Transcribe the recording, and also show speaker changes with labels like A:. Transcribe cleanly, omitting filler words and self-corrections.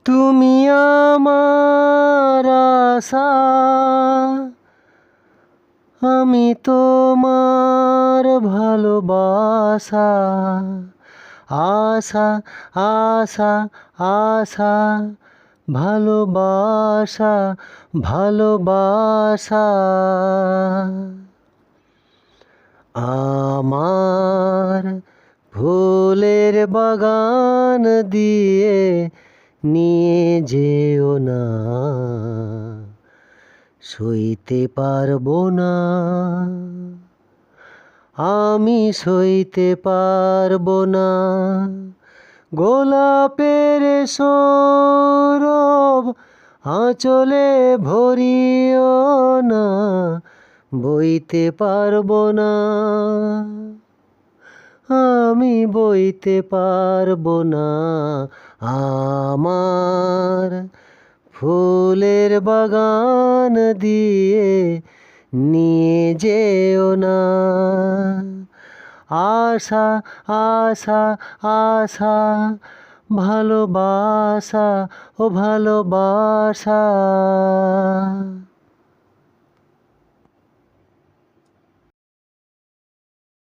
A: তুমি আমার আশা, আমি তোমার ভালোবাসা। আশা আশা আশা ভালোবাসা ভালোবাসা। আমার ফুলের বাগান দিয়ে নিয়ে যেও না, সইতে পারবো না, আমি সইতে পারবো না। গোলাপের সৌরভ আঁচলে ভরিও না, বইতে পারবো না, আমি বইতে পারবো না। আমার ফুলের বাগান দিয়ে নিয়ে যেও না। আশা আশা আশা ভালোবাসা ও ভালোবাসা।